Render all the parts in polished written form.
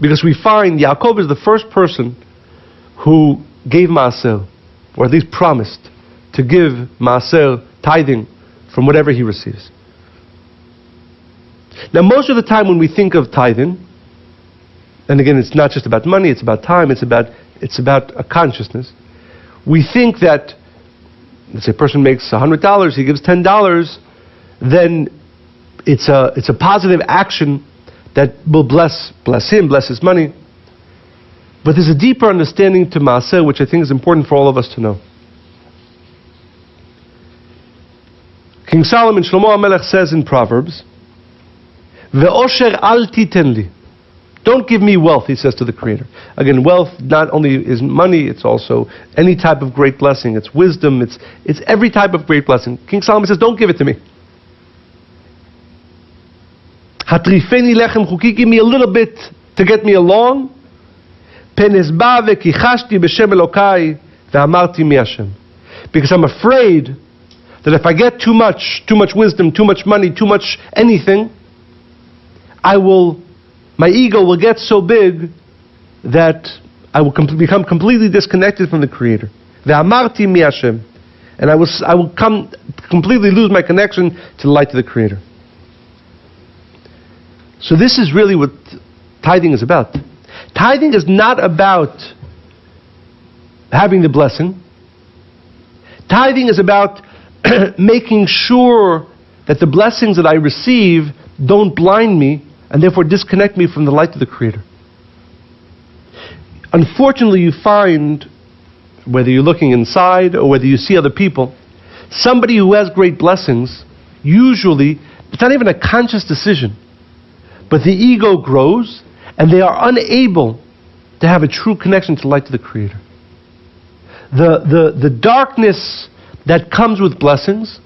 Because we find Yaakov is the first person who gave maaser, or at least promised to give maaser, tithing, from whatever he receives. Now most of the time when we think of tithing, and again it's not just about money, it's about time, it's about a consciousness, we think that, let's say a person makes $100, he gives $10, then it's a positive action that will bless him, bless his money. But there's a deeper understanding to maaser, which I think is important for all of us to know. King Solomon, Shlomo HaMelech, says in Proverbs, "Ve'osher al titen li." Don't give me wealth, he says to the Creator. Again, wealth not only is money, it's also any type of great blessing. It's wisdom, it's every type of great blessing. King Solomon says, don't give it to me. Hatrifeni lechem chuki, give me a little bit to get me along. Penesba vekichashti b'shem Elokai ve'amarti mi Hashem. Because I'm afraid that if I get too much wisdom, too much money, too much anything, my ego will get so big that I will become completely disconnected from the Creator. Ve'amarti mi Hashem. And I will completely lose my connection to the light of the Creator. So this is really what tithing is about. Tithing is not about having the blessing. Tithing is about making sure that the blessings that I receive don't blind me and therefore disconnect me from the light of the Creator. Unfortunately, you find, whether you're looking inside or whether you see other people, somebody who has great blessings, usually, it's not even a conscious decision, but the ego grows and they are unable to have a true connection to the light of the Creator. The darkness that comes with blessings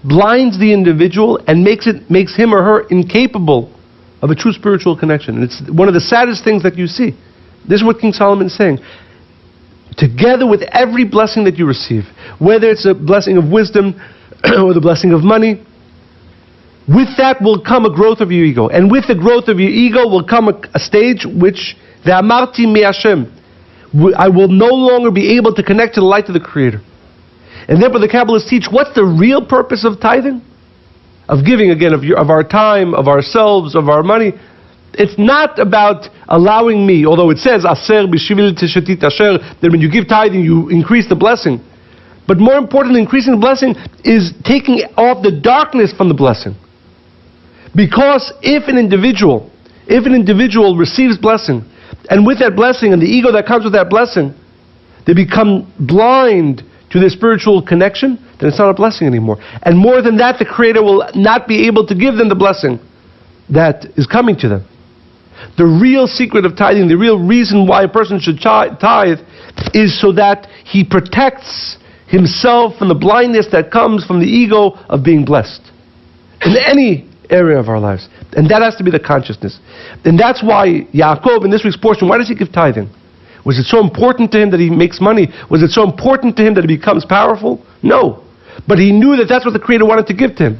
blinds the individual and makes him or her incapable of a true spiritual connection. And it's one of the saddest things that you see. This is what King Solomon is saying. Together with every blessing that you receive, whether it's a blessing of wisdom or the blessing of money, with that will come a growth of your ego. And with the growth of your ego will come a stage which, ve'amarti mi Hashem, I will no longer be able to connect to the light of the Creator. And therefore the Kabbalists teach, what's the real purpose of tithing? Of giving, again, of our time, of ourselves, of our money. It's not about allowing me, although it says, aser b'shivil teshetit asher, that when you give tithing you increase the blessing. But more importantly, increasing the blessing is taking off the darkness from the blessing. Because if an individual receives blessing, and with that blessing and the ego that comes with that blessing, they become blind to their spiritual connection, then it's not a blessing anymore. And more than that, the Creator will not be able to give them the blessing that is coming to them. The real secret of tithing, the real reason why a person should tithe, is so that he protects himself from the blindness that comes from the ego of being blessed in any area of our lives. And that has to be the consciousness. And that's why Yaakov, in this week's portion, why does he give tithing? Was it so important to him that he makes money? Was it so important to him that he becomes powerful? No. But he knew that that's what the Creator wanted to give to him.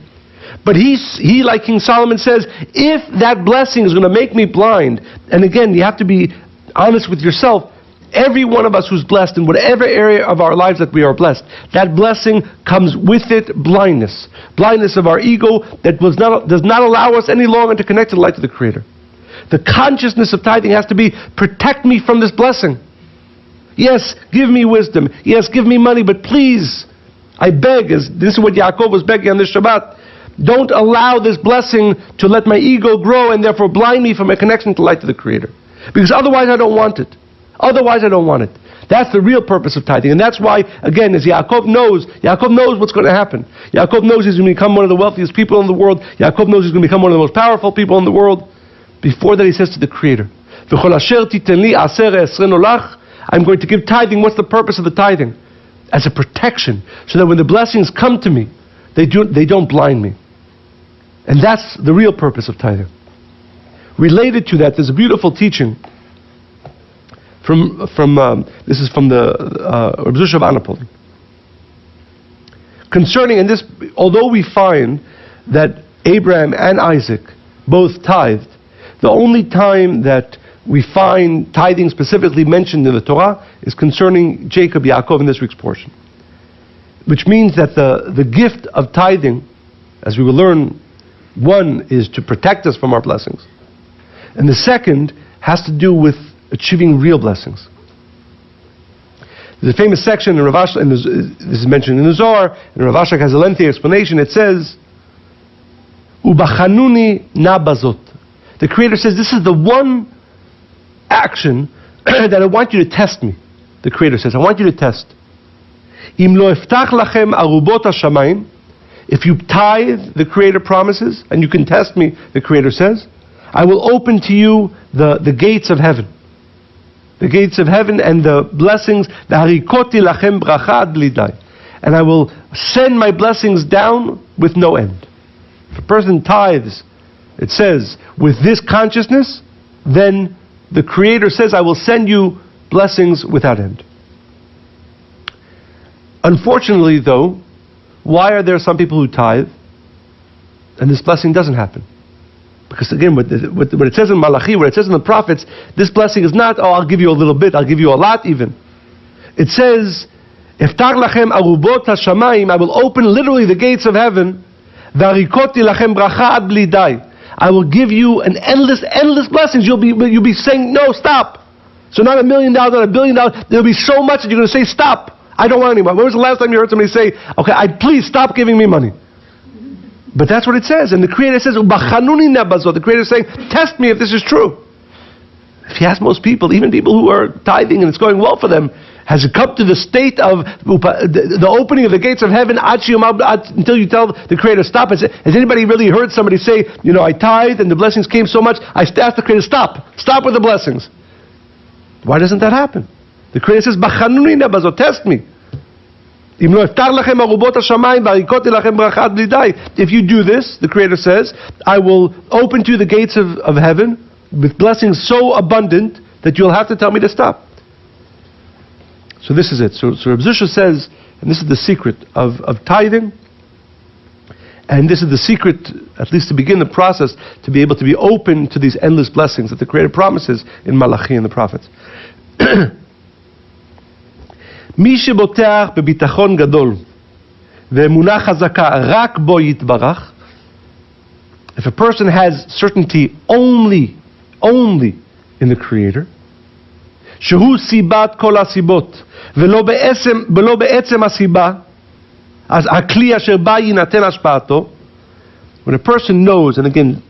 But he, like King Solomon says, if that blessing is going to make me blind, and again, you have to be honest with yourself, every one of us who's blessed in whatever area of our lives that we are blessed, that blessing comes with it blindness. Blindness of our ego that does not allow us any longer to connect to the light of the Creator. The consciousness of tithing has to be, protect me from this blessing. Yes, give me wisdom. Yes, give me money, but please, I beg, this is what Yaakov was begging on this Shabbat, don't allow this blessing to let my ego grow and therefore blind me from a connection to the light of the Creator. Because otherwise I don't want it. Otherwise I don't want it. That's the real purpose of tithing. And that's why, again, as Yaakov knows what's going to happen. Yaakov knows he's going to become one of the wealthiest people in the world. Yaakov knows he's going to become one of the most powerful people in the world. Before that he says to the Creator, I'm going to give tithing. What's the purpose of the tithing? As a protection, so that when the blessings come to me, they don't blind me. And that's the real purpose of tithing. Related to that, there's a beautiful teaching this is from the Reb Zusha of Anapolon, concerning, and this, although we find that Abraham and Isaac both tithed, the only time that we find tithing specifically mentioned in the Torah is concerning Jacob, Yaakov in this week's portion. Which means that the gift of tithing, as we will learn, one is to protect us from our blessings. And the second has to do with achieving real blessings. There's a famous section in Rav Ashlag, and this is mentioned in the Zohar, and Rav Ashlag has a lengthy explanation. It says, Ubachanuni na bazot. The Creator says, this is the one action that I want you to test me. The Creator says, I want you to test. Im lo eftach lachem arubot hashamayim. If you tithe, the Creator promises, and you can test me, the Creator says, I will open to you the gates of heaven. The gates of heaven and the blessings. And I will send my blessings down with no end. If a person tithes, it says, with this consciousness, then the Creator says, I will send you blessings without end. Unfortunately, though, why are there some people who tithe and this blessing doesn't happen? Because again, what it says in Malachi, what it says in the prophets, this blessing is not, oh, I'll give you a little bit, I'll give you a lot even. It says, Eftach lachem arubot hashamayim, I will open literally the gates of heaven, V'arikoti lachem bracha ad bli dai. I will give you an endless blessings. You'll be saying, no, stop. So not $1 million, not $1 billion. There'll be so much that you're going to say, stop. I don't want any money. When was the last time you heard somebody say, okay, please stop giving me money? But that's what it says. And the Creator says, the Creator is saying, test me if this is true. If you ask most people, even people who are tithing and it's going well for them, has it come to the state of the opening of the gates of heaven until you tell the Creator, stop? Has anybody really heard somebody say, I tithe and the blessings came so much, I asked the Creator, stop with the blessings. Why doesn't that happen? The Creator says, test me. If you do this, the Creator says, I will open to you the gates of heaven with blessings so abundant that you'll have to tell me to stop. So this is it. So Reb Zusha says, and this is the secret of tithing, and this is the secret, at least to begin the process, to be able to be open to these endless blessings that the Creator promises in Malachi and the prophets. מי שבוטח בביטחון גדול ואמונה חזקה רק בו יתברך, if a person has certainty only in the Creator, שהוא סיבת כל הסיבות ולא בעצם הסיבה, אז הכלי אשר בה יינתן השפעתו, when a person knows, and again,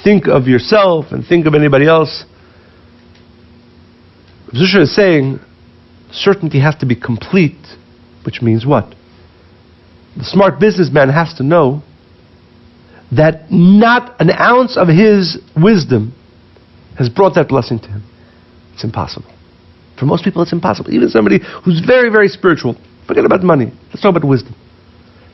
think of yourself and think of anybody else, Zusha is saying, certainty has to be complete, which means what? The smart businessman has to know that not an ounce of his wisdom has brought that blessing to him. It's impossible. For most people, it's impossible. Even somebody who's very, very spiritual, forget about money. Let's talk about wisdom.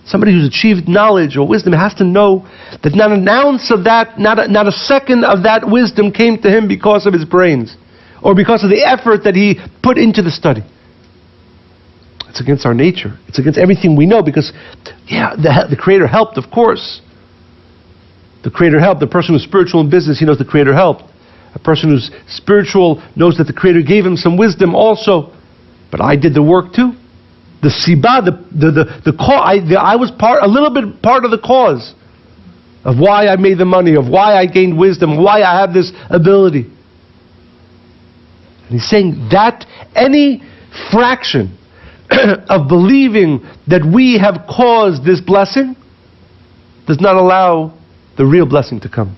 Somebody who's achieved knowledge or wisdom has to know that not an ounce of that, not a second of that wisdom came to him because of his brains, or because of the effort that he put into the study. It's against our nature. It's against everything we know, because, the Creator helped, of course. The Creator helped. The person who's spiritual in business, he knows the Creator helped. A person who's spiritual knows that the Creator gave him some wisdom also. But I did the work too. The siba, the cause, I was a little bit part of the cause of why I made the money, of why I gained wisdom, why I have this ability. And he's saying that any fraction of believing that we have caused this blessing does not allow the real blessing to come.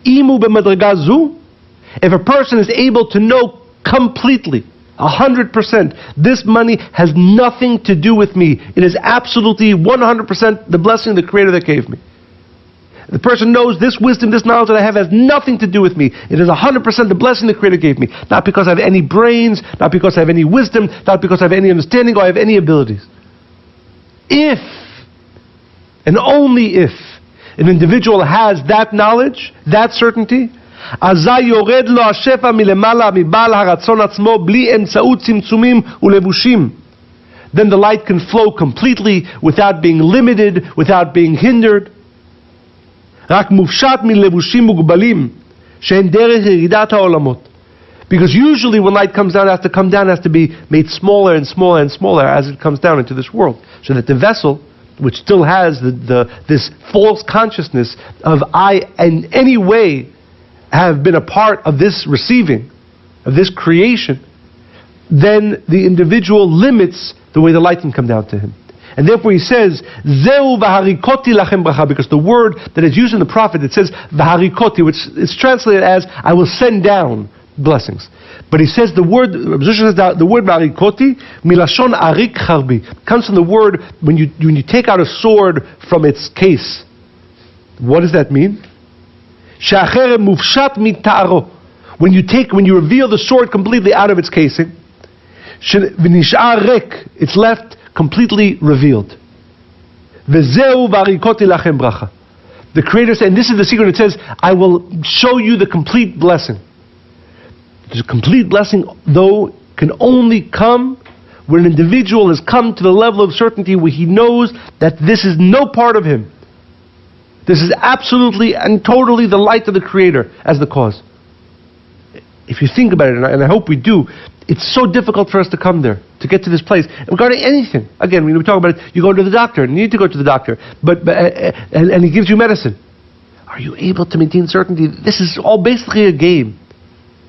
If a person is able to know completely, 100%, this money has nothing to do with me, it is absolutely 100% the blessing of the Creator that gave me. The person knows this wisdom, this knowledge that I have has nothing to do with me. It is 100% the blessing the Creator gave me. Not because I have any brains, not because I have any wisdom, not because I have any understanding or I have any abilities. If, and only if, an individual has that knowledge, that certainty, אזי יורד לו השפע מלמעלה מבעל הרצון עצמו בלי אמצעות צמצומים ולבושים. Then the light can flow completely without being limited, without being hindered. רק מופשט מלבושים מוגבלים שהן דרך ירידת העולמות. Because usually when light comes down, it has to come down, it has to be made smaller and smaller and smaller as it comes down into this world. So that the vessel, which still has this false consciousness of I in any way have been a part of this receiving, of this creation, then the individual limits the way the light can come down to him. And therefore he says, Zeu v'harikoti lachem bracha, because the word that is used in the prophet, it says v'harikoti, which is translated as I will send down blessings. But he says the word v'harikoti, milashon arik charbi, comes from the word when you take out a sword from its case. What does that mean? She'achere mufshat mitaro. When you reveal the sword completely out of its casing, it's left completely revealed. Vezeu v'harikoti lachem bracha. The Creator said, and this is the secret, it says, I will show you the complete blessing. The complete blessing, though, can only come when an individual has come to the level of certainty where he knows that this is no part of him. This is absolutely and totally the light of the Creator as the cause. If you think about it, and I hope we do, it's so difficult for us to come there, to get to this place. Regarding anything, again, when we talk about it, you go to the doctor, and you need to go to the doctor, and he gives you medicine. Are you able to maintain certainty? This is all basically a game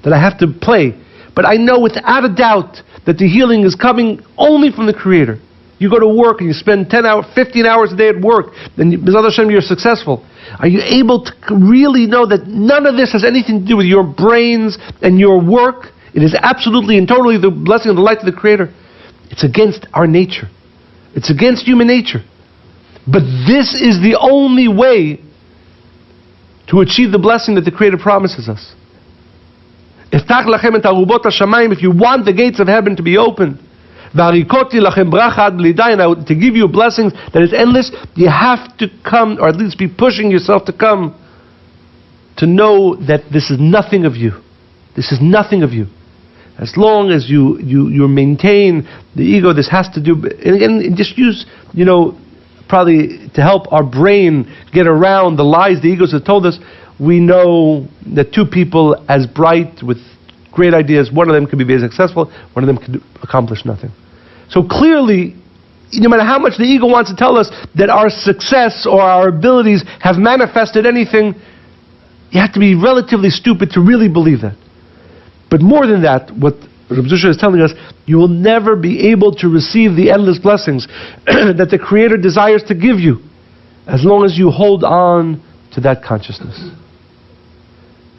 that I have to play. But I know without a doubt that the healing is coming only from the Creator. You go to work and you spend 10 hours, 15 hours a day at work, then B'ezrat Hashem, you're successful. Are you able to really know that none of this has anything to do with your brains and your work? It is absolutely and totally the blessing of the light of the Creator. It's against our nature. It's against human nature. But this is the only way to achieve the blessing that the Creator promises us. If you want the gates of heaven to be opened, and to give you blessings that is endless, you have to come, or at least be pushing yourself to come, to know that this is nothing of you. This is nothing of you. As long as you maintain the ego, this has to do, and again, just use, probably to help our brain get around the lies the egos have told us. We know that two people as bright with great ideas, one of them could be very successful, one of them could accomplish nothing. So clearly, no matter how much the ego wants to tell us that our success or our abilities have manifested anything, you have to be relatively stupid to really believe that. But more than that, what Rabbi Zusha is telling us, you will never be able to receive the endless blessings that the Creator desires to give you, as long as you hold on to that consciousness.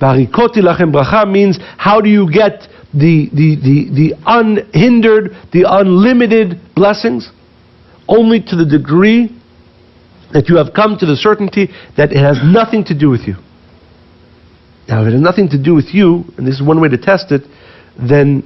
V'harikoti lachem bracha means, how do you get the unhindered, the unlimited blessings? Only to the degree that you have come to the certainty that it has nothing to do with you. Now, if it has nothing to do with you, and this is one way to test it, then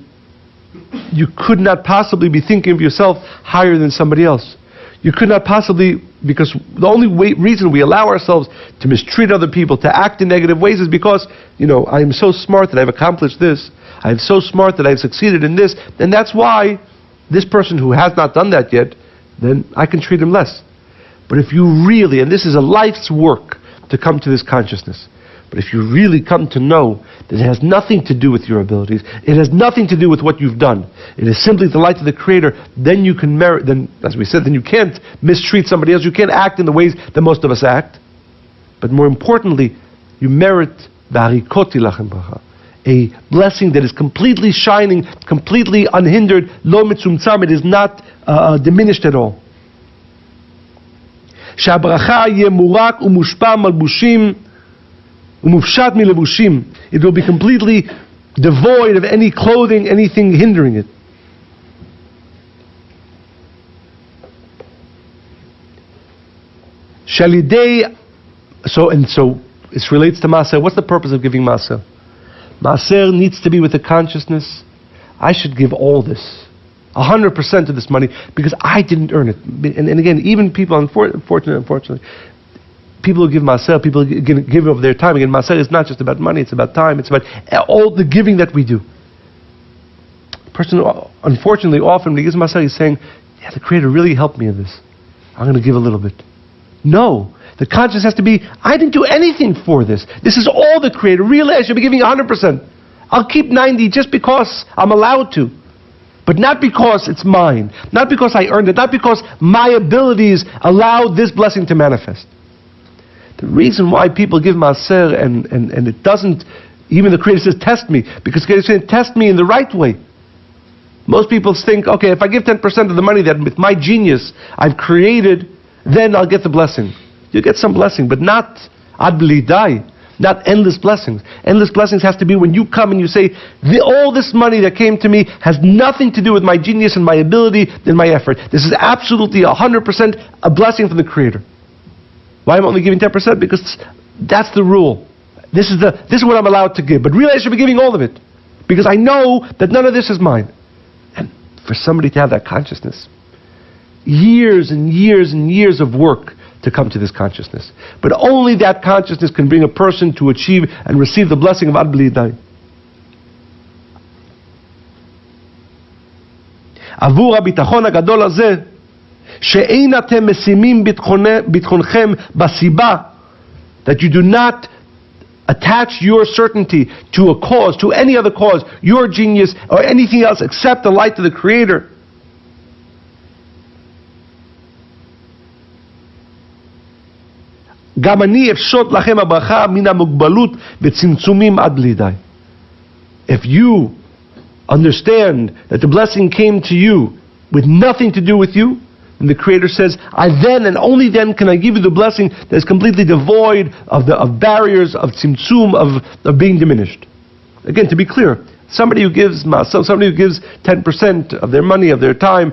you could not possibly be thinking of yourself higher than somebody else. You could not possibly, because the only reason we allow ourselves to mistreat other people, to act in negative ways, is because, I am so smart that I've accomplished this. I am so smart that I've succeeded in this. And that's why this person who has not done that yet, then I can treat him less. But if you really, and this is a life's work to come to this consciousness, but if you really come to know that it has nothing to do with your abilities, it has nothing to do with what you've done, it is simply the light of the Creator, then you can merit, then, as we said, then you can't mistreat somebody else, you can't act in the ways that most of us act. But more importantly, you merit v'harikoti lachem bracha, a blessing that is completely shining, completely unhindered, lo mitzumtzam, it is not diminished at all. She'habracha yeh murak umushpa malbushim umufshat milevushim. It will be completely devoid of any clothing, anything hindering it. Shalidei. So it relates to Maaser. What's the purpose of giving Maaser? Maaser needs to be with the consciousness, I should give all this, 100% of this money, because I didn't earn it. And again, even people, unfortunately, people who give Maaser, people who give of their time. Again, Maaser is not just about money, it's about time, it's about all the giving that we do. The person, unfortunately, often when he gives Maaser, he's saying, the Creator really helped me in this. I'm going to give a little bit. No. The consciousness has to be, I didn't do anything for this. This is all the Creator. Really, I should be giving 100%. I'll keep 90 just because I'm allowed to. But not because it's mine. Not because I earned it. Not because my abilities allow this blessing to manifest. The reason why people give maaser and it doesn't, even the Creator says, test me. Because the Creator says, test me in the right way. Most people think, okay, if I give 10% of the money that with my genius I've created, then I'll get the blessing. You get some blessing, but not ad b'lidai, not endless blessings. Endless blessings has to be when you come and you say, all this money that came to me has nothing to do with my genius and my ability and my effort. This is absolutely 100% a blessing from the Creator. Why am I only giving 10%? Because that's the rule. This is what I'm allowed to give. But really I should be giving all of it. Because I know that none of this is mine. And for somebody to have that consciousness, years and years and years of work to come to this consciousness. But only that consciousness can bring a person to achieve and receive the blessing of ad b'lidai. עבור הביטחון הגדול הזה, שאין אתם משימים ביטחונכם בסיבה, that you do not attach your certainty to a cause, to any other cause, your genius or anything else except the light of the Creator. גם אני אפשוט לכם הברכה מן המוגבלות וצמצומים עד בלי די. If you understand that the blessing came to you with nothing to do with you, and the Creator says, I then and only then can I give you the blessing that is completely devoid of barriers, of tzimtzum, of being diminished. Again, to be clear, somebody who gives 10% of their money, of their time,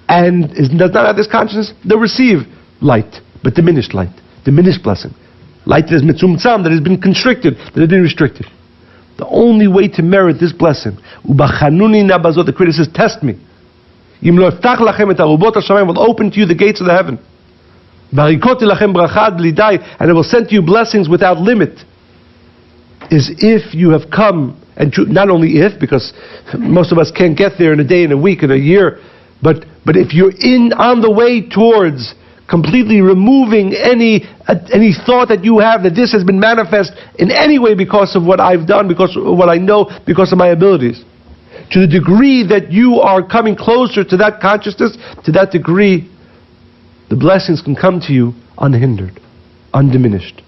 and does not have this consciousness, they'll receive light. But diminished light, diminished blessing. Light that is mitzumtzam, that has been constricted, that has been restricted. The only way to merit this blessing, the Creator says, test me. Will open to you the gates of the heaven. And it will send to you blessings without limit. Is if you have come, and not only if, because most of us can't get there in a day, in a week, in a year, but if you're on the way towards completely removing any thought that you have that this has been manifest in any way because of what I've done, because of what I know, because of my abilities. To the degree that you are coming closer to that consciousness, to that degree, the blessings can come to you unhindered, undiminished.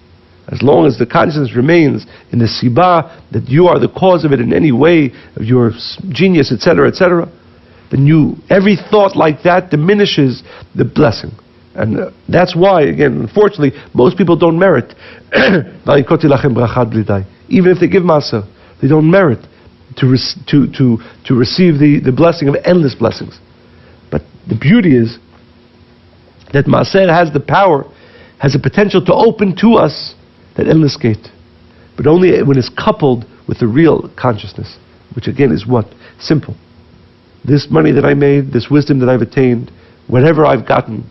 As long as the consciousness remains in the sibah, that you are the cause of it in any way, of your genius, etc., then every thought like that diminishes the blessing. And that's why, again, unfortunately, most people don't merit. Even if they give maaser, they don't merit to receive the blessing of endless blessings. But the beauty is that maaser has the power, has the potential to open to us that endless gate. But only when it's coupled with the real consciousness, which again is what? Simple. This money that I made, this wisdom that I've attained, whatever I've gotten,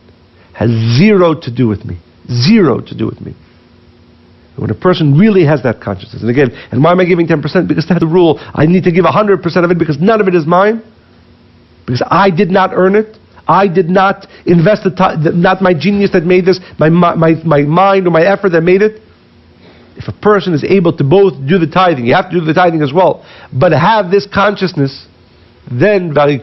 has zero to do with me. Zero to do with me. When a person really has that consciousness, and again, and why am I giving 10%? Because that's the rule. I need to give 100% of it because none of it is mine. Because I did not earn it. I did not invest not my genius that made this, my mind or my effort that made it. If a person is able to both do the tithing, you have to do the tithing as well, but have this consciousness, then the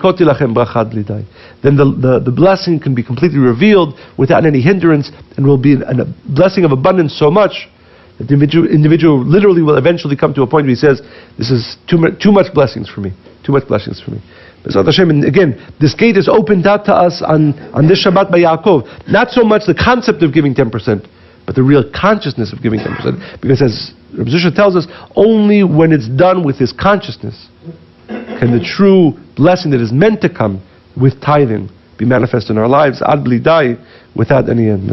blessing can be completely revealed without any hindrance, and will be a blessing of abundance so much that the individual literally will eventually come to a point where he says, this is too much blessings for me. Too much blessings for me. And again, this gate is opened out to us on this Shabbat by Yaakov. Not so much the concept of giving 10%, but the real consciousness of giving 10%. Because as Rabbi Zusha tells us, only when it's done with this consciousness can the true blessing that is meant to come with tithing be manifest in our lives, ad b'lidai, without any end.